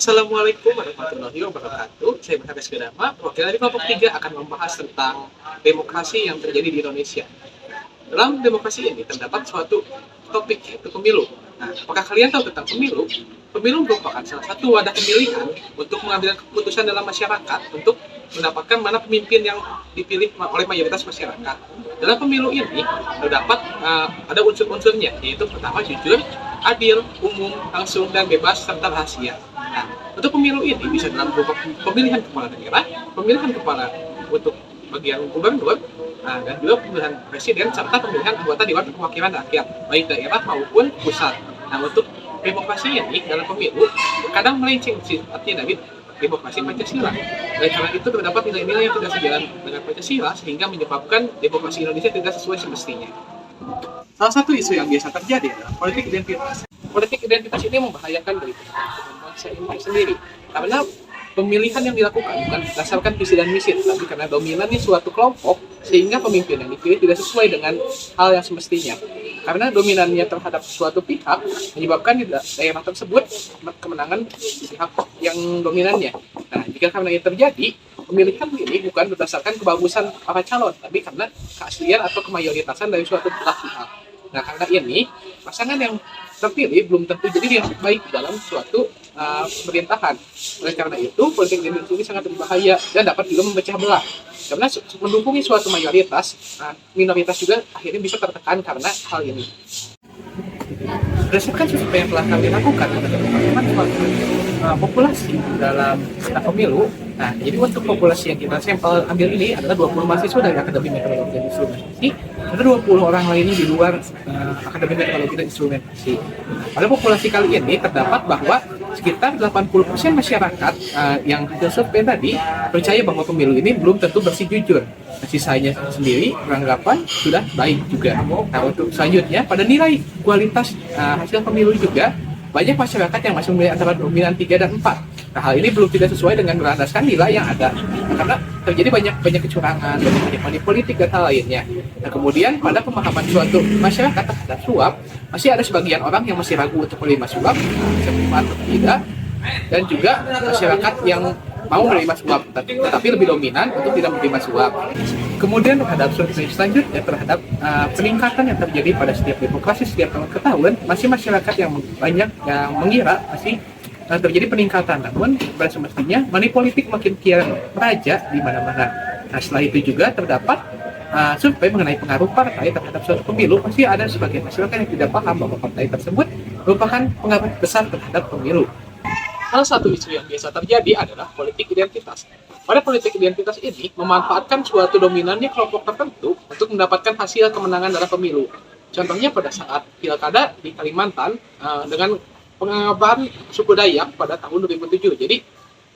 Assalamualaikum warahmatullahi wabarakatuh. Saya Bahagas Kedama, perwakilan dari kelompok 3 akan membahas tentang demokrasi yang terjadi di Indonesia. Dalam demokrasi ini terdapat suatu topik yaitu pemilu. Nah, apakah kalian tahu tentang pemilu? Pemilu merupakan salah satu wadah pemilihan untuk mengambil keputusan dalam masyarakat untuk mendapatkan mana pemimpin yang dipilih oleh mayoritas masyarakat. Dalam pemilu ini terdapat ada unsur-unsurnya, yaitu pertama jujur, adil, umum, langsung, dan bebas serta rahasia. Nah, untuk pemilu ini bisa dalam berupa pemilihan kepala daerah, pemilihan kepala untuk bagian gubernur, dan juga pemilihan presiden serta pemilihan anggota Dewan Perwakilan Rakyat, baik daerah maupun pusat. Nah, untuk demokrasi ini dalam pemilu kadang melenceng artinya dari demokrasi Pancasila. Oleh karena itu terdapat nilai-nilai yang tidak sejalan dengan Pancasila sehingga menyebabkan demokrasi Indonesia tidak sesuai semestinya. Salah satu isu yang biasa terjadi adalah politik identitas. Politik identitas ini membahayakan bagi bangsa ini sendiri karena pemilihan yang dilakukan bukan berdasarkan visi dan misi, tapi karena dominannya suatu kelompok sehingga pemimpin yang dipilih tidak sesuai dengan hal yang semestinya. Karena dominannya terhadap suatu pihak menyebabkan di daerah tersebut kemenangan pihak yang dominannya. Nah, jika karena itu terjadi, pemilihan ini bukan berdasarkan kebagusan para calon, tapi karena keaslian atau kemayoritasan dari suatu belah pihak. Nah, karena ini pasangan yang terpilih belum tentu jadi yang baik dalam suatu pemerintahan. Oleh karena itu, politik identitas ini sangat berbahaya dan dapat juga memecah belah. Karena mendukung suatu mayoritas, minoritas juga akhirnya bisa tertekan karena hal ini. Berdasarkan survei yang telah kami lakukan terhadap populasi dalam pemilu. Nah, jadi untuk populasi yang kita sampel ambil ini adalah 20 mahasiswa dari Akademi Meteorologi dan Instrumentasi. Ada 20 orang lainnya di luar Akademi Meteorologi dan Instrumentasi. Pada populasi kali ini terdapat bahwa sekitar 80% masyarakat yang hasil survei tadi percaya bahwa pemilu ini belum tentu bersih jujur. Sisanya sendiri beranggapan sudah baik juga. Nah, untuk selanjutnya pada nilai kualitas hasil pemilu juga banyak masyarakat yang masih memilih antara dominan 3 dan 4. Nah, hal ini belum tidak sesuai dengan berdasarkan nilai yang ada. Karena terjadi banyak kecurangan, banyak money politik dan hal lainnya. Nah, kemudian pada pemahaman suatu masyarakat terhadap suap, masih ada sebagian orang yang masih ragu untuk menerima suap, atau tidak, dan juga masyarakat yang mau menerima suap, tetapi lebih dominan untuk tidak menerima suap. Kemudian terhadap survei selanjutnya terhadap peningkatan yang terjadi pada setiap demokrasi setiap tahun ke tahun, masih masyarakat yang banyak yang mengira masih terjadi peningkatan. Namun pada semestinya money politik makin kian meraja di mana-mana. Nah, setelah itu juga terdapat survei mengenai pengaruh partai terhadap suatu pemilu. Masih ada sebagian masyarakat yang tidak paham bahwa partai tersebut merupakan pengaruh besar terhadap pemilu. Salah satu isu yang biasa terjadi adalah politik identitas. Pada politik identitas ini memanfaatkan suatu dominannya kelompok tertentu untuk mendapatkan hasil kemenangan dalam pemilu. Contohnya pada saat pilkada di Kalimantan dengan penganggapan suku Dayak pada tahun 2007. Jadi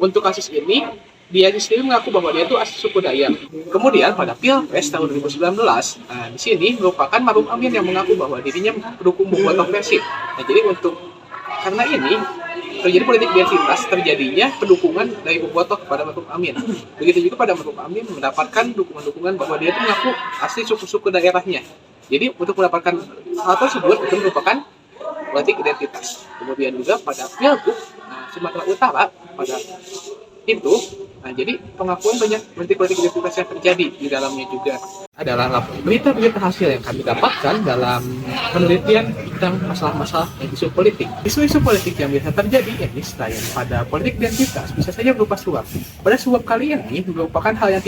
untuk kasus ini dia sendiri mengaku bahwa dia itu asli suku Dayak. Kemudian pada Pilpres tahun 2019, di sini merupakan Maruf Amin yang mengaku bahwa dirinya pendukung Bobotoh Persib. Nah, jadi karena ini terjadi politik identitas terjadinya pendukungan dari Bobotoh kepada Maruf Amin. Begitu juga pada Maruf Amin mendapatkan dukungan-dukungan bahwa dia itu mengaku asli suku-suku daerahnya. Jadi untuk mendapatkan hal tersebut itu merupakan politik identitas. Kemudian juga pada Pilgub Sumatera Utara pada itu, jadi pengakuan banyak politik identitas yang terjadi di dalamnya juga adalah berita-berita hasil yang kami dapatkan dalam penelitian tentang masalah-masalah isu politik. Isu-isu politik yang biasa terjadi ini selain pada politik identitas bisa saja berupa suap. Pada suap kali ini merupakan hal yang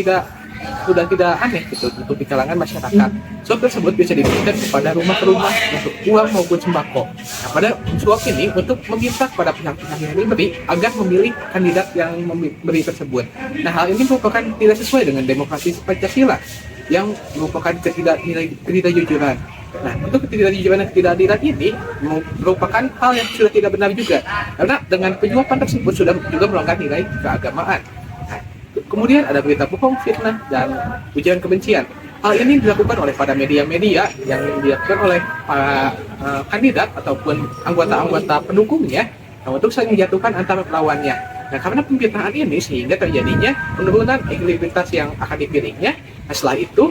sudah tidak aneh gitu untuk di kalangan masyarakat. Suap tersebut bisa diberikan kepada rumah ke rumah untuk uang maupun sembako. Nah, pada suap ini untuk meminta kepada pihak-pihak yang diberi agar memilih kandidat yang memberi tersebut. Nah, hal ini merupakan tidak sesuai dengan demokrasi Pancasila yang merupakan ketidakjujuran. Nah, untuk ketidakjujuran dan ketidakadilan ini merupakan hal yang sudah tidak benar juga, karena dengan penyuapan tersebut sudah juga melanggar nilai keagamaan. Nah, kemudian ada berita bohong, fitnah, dan ujaran kebencian. Hal ini dilakukan oleh pada media-media yang dilakukan oleh para kandidat ataupun anggota-anggota pendukungnya untuk saling menjatuhkan antara lawannya. Nah, karena pemfitnahan ini sehingga terjadinya penurunan elektabilitas yang akan dipilihnya. Nah, setelah itu,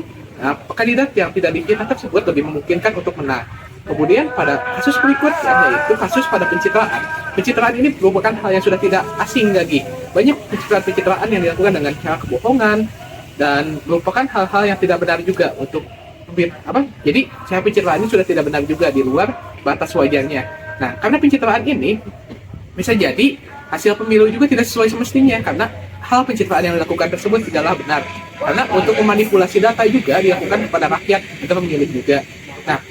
kandidat yang tidak dipilih tersebut lebih memungkinkan untuk menang. Kemudian pada kasus berikutnya yaitu kasus pada pencitraan. Pencitraan ini merupakan hal yang sudah tidak asing lagi. Banyak pencitraan-pencitraan yang dilakukan dengan cara kebohongan dan merupakan hal-hal yang tidak benar juga untuk Jadi cara pencitraan ini sudah tidak benar juga di luar batas wajarnya. Nah, karena pencitraan ini bisa jadi hasil pemilu juga tidak sesuai semestinya karena hal pencitraan yang dilakukan tersebut tidaklah benar. Karena untuk memanipulasi data juga dilakukan kepada rakyat atau pemilih juga. Nah,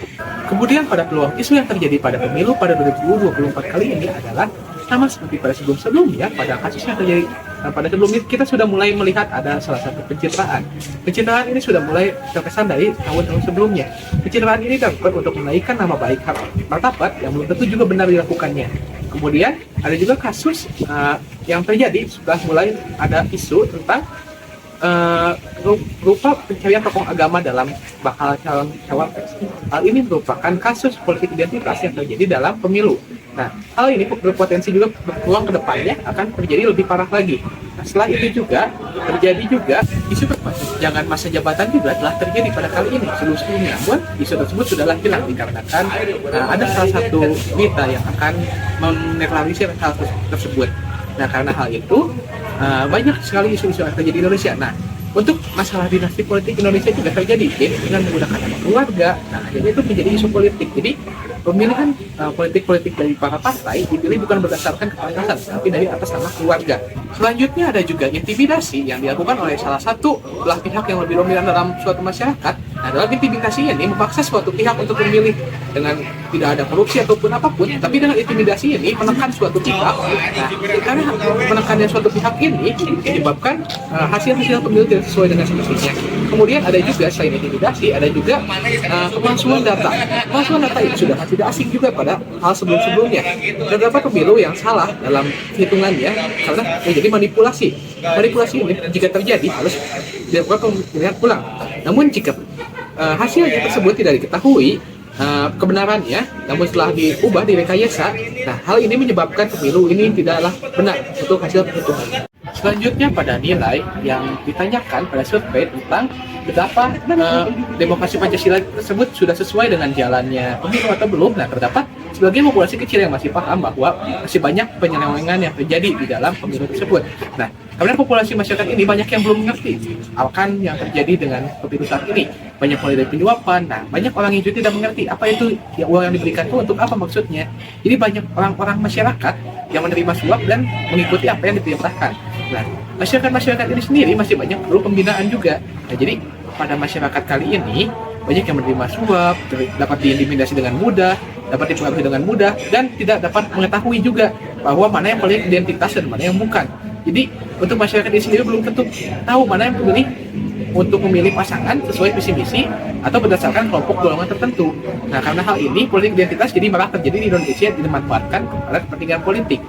kemudian pada peluang isu yang terjadi pada pemilu pada 2024 kali ini adalah sama seperti pada sebelum-sebelumnya. Pada kasus yang terjadi pada sebelumnya kita sudah mulai melihat ada salah satu pencitraan. Pencitraan ini sudah mulai terkesan dari tahun-tahun sebelumnya. Pencitraan ini dilakukan untuk menaikkan nama baik martabat yang belum tentu juga benar dilakukannya. Kemudian ada juga kasus yang terjadi sudah mulai ada isu tentang berupa pencarian tokoh agama dalam bakal calon cawapres. Hal ini merupakan kasus politik identitas yang terjadi dalam pemilu. Nah, hal ini berpotensi juga berpeluang ke depannya akan terjadi lebih parah lagi. Nah, setelah itu juga terjadi juga isu perpanjangan masa jabatan juga telah terjadi pada kali ini. Sebelumnya, namun isu tersebut sudahlah hilang dikarenakan ada salah satu berita yang akan menetralisir hal tersebut. Nah, karena hal itu banyak sekali isu-isu yang terjadi di Indonesia. Nah, untuk masalah dinasti politik Indonesia juga terjadi, jadi dengan menggunakan nama keluarga. Nah, jadi itu menjadi isu politik. Jadi pemilihan politik-politik dari para partai dipilih bukan berdasarkan kepantasan, tapi dari atas nama keluarga. Selanjutnya ada juga intimidasi yang dilakukan oleh salah satu belah pihak yang lebih dominan dalam suatu masyarakat. Nah, dalam intimidasi ini memaksa suatu pihak untuk memilih dengan tidak ada korupsi ataupun apapun, tapi dengan intimidasi ini menekan suatu pihak. Nah, karena menekannya suatu pihak ini menyebabkan hasil-hasil pemilu tidak sesuai dengan semestinya. Kemudian ada juga selain intimidasi, ada juga pemalsuan data. Pemalsuan data itu sudah tidak asing juga pada hal sebelum-sebelumnya. Terdapat pemilu yang salah dalam hitungannya karena menjadi manipulasi. Manipulasi ini jika terjadi harus dilakukan pemilihan ulang. Namun jika hasil tersebut tidak diketahui kebenarannya, namun setelah diubah direkayasa, nah hal ini menyebabkan pemilu ini tidaklah benar untuk hasil perhitungan. Selanjutnya pada nilai yang ditanyakan pada survei tentang betapa demokrasi Pancasila tersebut sudah sesuai dengan jalannya pemilu atau belum. Nah, terdapat sebagian populasi kecil yang masih paham bahwa masih banyak penyelewengan yang terjadi di dalam pemilu tersebut. Nah, karena populasi masyarakat ini banyak yang belum mengerti akan yang terjadi dengan pemilu saat ini. Banyak mulai dari penyuapan. Nah, banyak orang yang juga tidak mengerti apa itu uang yang diberikan itu untuk apa maksudnya. Jadi banyak orang-orang masyarakat yang menerima suap dan mengikuti apa yang diperintahkan. Nah, masyarakat ini sendiri masih banyak perlu pembinaan juga. Nah, jadi pada masyarakat kali ini banyak yang menerima suap, dapat diintimidasi dengan mudah, dapat dipengaruhi dengan mudah, dan tidak dapat mengetahui juga bahwa mana yang paling identitas dan mana yang bukan. Jadi untuk masyarakat ini sendiri belum tentu tahu mana yang memilih untuk memilih pasangan sesuai visi misi atau berdasarkan kelompok golongan tertentu. Nah, karena hal ini politik identitas jadi malah terjadi di Indonesia dimanfaatkan kepada kepentingan politik.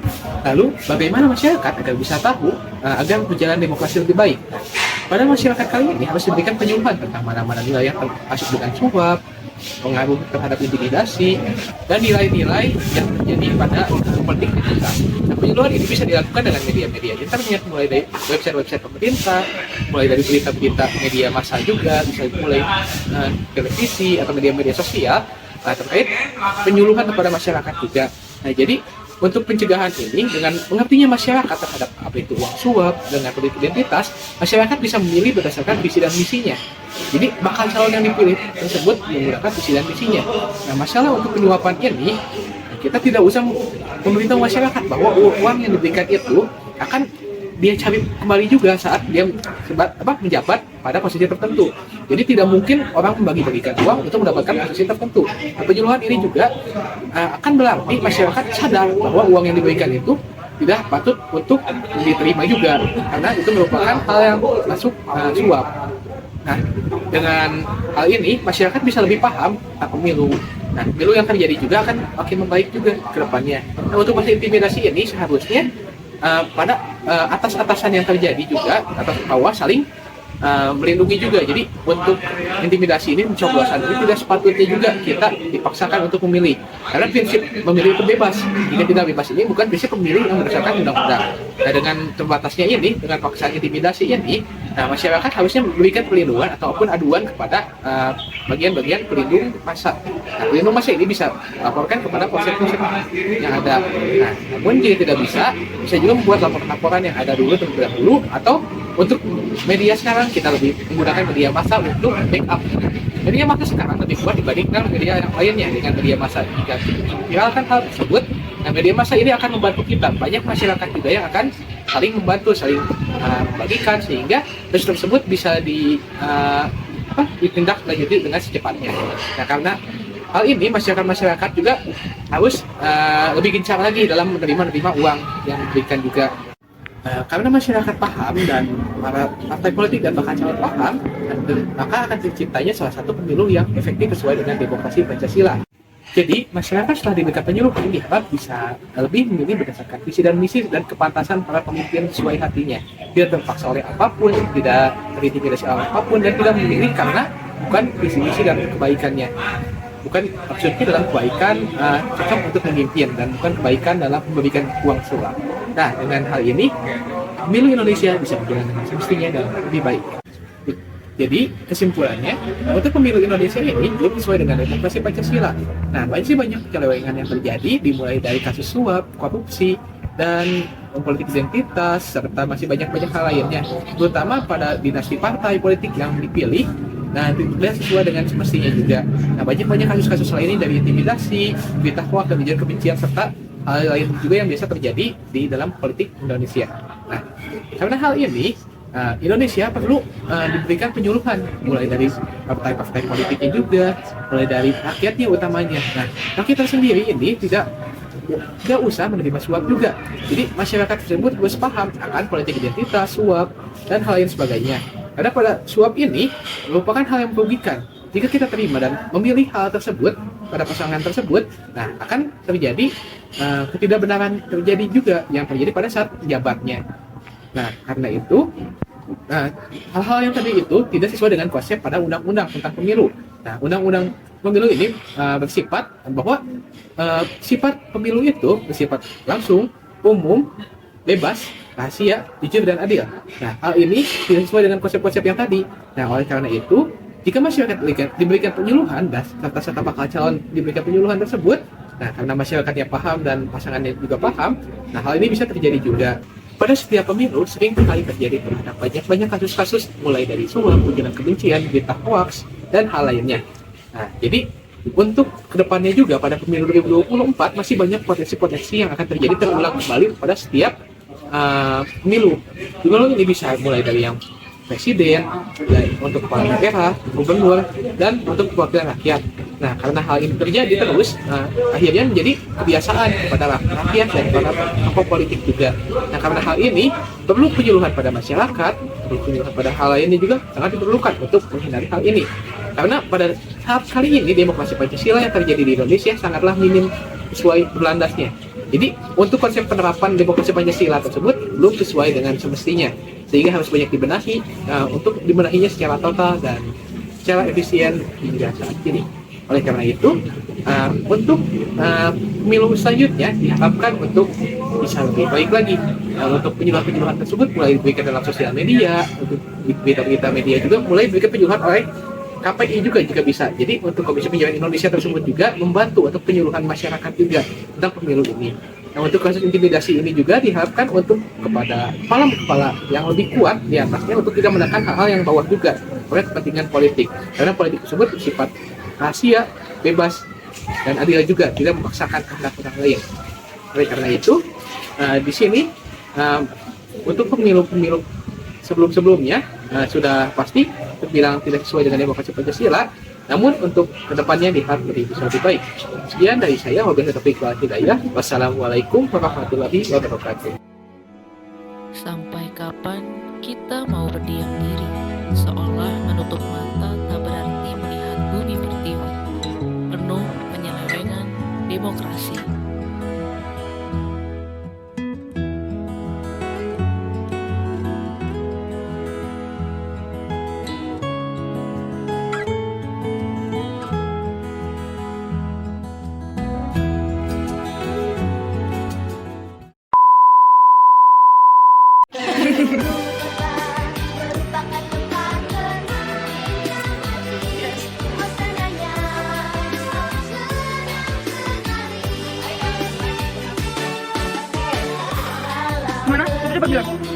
Lalu bagaimana masyarakat agar bisa tahu agar berjalan demokrasi lebih baik? Pada masyarakat kali ini harus diberikan penyuluhan tentang mana-mana nilai yang termasuk dengan suap, pengaruh terhadap intimidasi, dan nilai-nilai yang terjadi pada politik identitas. Nah, penyuluhan ini bisa dilakukan dengan media-media internet, mulai dari website-website pemerintah, mulai dari berita-berita media massa juga, bisa mulai televisi atau media-media sosial terkait penyuluhan kepada masyarakat juga. Nah, jadi untuk pencegahan ini, dengan mengertinya masyarakat terhadap apa itu uang suap dengan politik identitas, masyarakat bisa memilih berdasarkan visi dan misinya. Jadi bakal calon yang dipilih tersebut menggunakan visi dan misinya. Nah, masalah untuk penyuapan ini, kita tidak usah memberitahu masyarakat bahwa uang yang diberikan itu akan dia cari kembali juga saat dia menjabat pada posisi tertentu. Jadi tidak mungkin orang membagi-bagikan uang untuk mendapatkan posisi tertentu. Nah, penyuluhan ini juga akan berarti masyarakat sadar bahwa uang yang diberikan itu tidak patut untuk diterima juga, karena itu merupakan hal yang masuk suap. Nah, dengan hal ini masyarakat bisa lebih paham tentang pemilu. Nah, pemilu yang terjadi juga akan makin membaik juga ke depannya. Nah, untuk masalah intimidasi ini seharusnya pada atas-atasan yang terjadi juga, atas bawah saling melindungi juga. Jadi untuk intimidasi ini, pencoblosan ini tidak sepatutnya juga kita dipaksakan untuk memilih, karena prinsip memilih itu bebas. Jika tidak bebas ini bukan prinsip pemilih yang berdasarkan undang-undang. Nah, dengan terbatasnya ini, dengan paksaan intimidasi ini, nah, masyarakat harusnya memberikan perlindungan ataupun aduan kepada bagian-bagian pelindung massa. Nah, pelindung massa ini bisa laporkan kepada polsek-polsek yang ada. Nah, namun jika tidak bisa juga membuat laporan-laporan yang ada dulu terlebih dahulu, atau untuk media sekarang kita lebih menggunakan media massa untuk backup. Media massa sekarang lebih kuat dibandingkan media yang lainnya. Dengan media massa jika viralkan hal tersebut, nah media massa ini akan membantu kita. Banyak masyarakat juga yang akan saling membantu, saling membagikan, sehingga kasus tersebut bisa ditindaklanjuti dengan secepatnya. Nah, karena hal ini masyarakat juga harus lebih gencar lagi dalam menerima uang yang diberikan juga. Karena masyarakat paham dan para partai politik dan bahkan calon paham, maka akan terciptanya salah satu pemilu yang efektif sesuai dengan demokrasi Pancasila. Jadi, masyarakat setelah diberikan penyuluhan diharap bisa lebih memilih berdasarkan visi dan misi dan kepantasan para pemimpin sesuai hatinya. Tidak terpaksa oleh apapun, tidak terintimidasi oleh apapun, dan tidak memilih karena bukan visi misi dan kebaikannya. Bukan maksudnya dalam kebaikan cocok untuk memimpin, dan bukan kebaikan dalam memberikan uang suap. Nah, dengan hal ini, pemilu Indonesia bisa berjalan dengan semestinya dan lebih baik. Jadi, kesimpulannya, untuk pemilu Indonesia ini belum sesuai dengan demokrasi Pancasila. Nah, masih banyak penyelewengan yang terjadi, dimulai dari kasus suap, korupsi, dan politik identitas, serta masih banyak hal lainnya, terutama pada dinasti partai politik yang dipilih. Nah, tidak sesuai dengan semestinya juga. Nah, banyak kasus-kasus lainnya, dari intimidasi, berita hoax, dan ujaran kebencian, serta hal lain juga yang biasa terjadi di dalam politik Indonesia. Nah, karena hal ini, Indonesia perlu diberikan penyuluhan, mulai dari partai-partai politiknya juga, mulai dari rakyatnya utamanya. Nah, rakyat tersendiri ini tidak usah menerima suap juga. Jadi masyarakat tersebut harus paham akan politik identitas, suap, dan hal lain sebagainya. Karena pada suap ini merupakan hal yang merugikan. Jika kita terima dan memilih hal tersebut pada pasangan tersebut, nah akan terjadi ketidakbenaran terjadi juga yang terjadi pada saat jabatnya. Nah, karena itu hal-hal yang tadi itu tidak sesuai dengan konsep pada undang-undang tentang pemilu. Nah, undang-undang pemilu ini bersifat bahwa sifat pemilu itu bersifat langsung, umum, bebas, rahasia, jujur, dan adil. Nah, hal ini tidak sesuai dengan konsep-konsep yang tadi. Nah, oleh karena itu, jika masyarakat diberikan penyuluhan dan serta bakal calon diberikan penyuluhan tersebut, nah karena masyarakatnya paham dan pasangannya juga paham, nah hal ini bisa terjadi juga. Pada setiap pemilu sering kali terjadi terhadap banyak kasus-kasus, mulai dari suap, ujaran kebencian, berita hoax, dan hal lainnya. Nah, jadi untuk kedepannya juga pada pemilu 2024 masih banyak potensi-potensi yang akan terjadi terulang kembali pada setiap pemilu. Pemilu ini bisa mulai dari yang presiden, untuk kepala daerah, gubernur, dan untuk perwakilan rakyat. Nah, karena hal ini terjadi terus, akhirnya menjadi kebiasaan kepada rakyat dan para tokoh politik juga. Nah, karena hal ini perlu penyuluhan pada masyarakat, perlu penyuluhan pada hal lainnya juga sangat diperlukan untuk menghindari hal ini. Karena pada saat kali ini demokrasi Pancasila yang terjadi di Indonesia sangatlah minim sesuai berlandasnya. Jadi untuk konsep penerapan demokrasi Pancasila tersebut belum sesuai dengan semestinya, sehingga harus banyak dibenahi untuk dibenahinya secara total dan secara efisien hingga saat ini. Oleh karena itu, untuk pemilu selanjutnya diharapkan untuk bisa lebih baik lagi. Untuk penyuluhan tersebut mulai diberikan dalam sosial media, untuk berita-berita media juga mulai diberikan penyuluhan oleh KPI juga jika bisa. Jadi untuk Komisi Pemilihan Indonesia tersebut juga membantu untuk penyuluhan masyarakat juga tentang pemilu ini. Nah, untuk kasus intimidasi ini juga diharapkan untuk kepada kepala yang lebih kuat di atasnya untuk tidak menekan hal-hal yang bawah juga oleh kepentingan politik. Karena politik tersebut bersifat rahasia, bebas, dan adil juga, tidak memaksakan kehendak orang lain. Oleh karena itu, di sini untuk pemilu-pemilu sebelum-sebelumnya sudah pasti terbilang tidak sesuai dengan demokrasi Pancasila. Namun untuk kedepannya diharap bisa lebih baik. Sekian dari saya, wabillahi taufiq wal hidayah. Wassalamualaikum warahmatullahi wabarakatuh. Sampai kapan kita mau berdiam diri, seolah menutup mata tak berarti melihat bumi pertiwi, penuh penyelewengan demokrasi. Cepat bilang.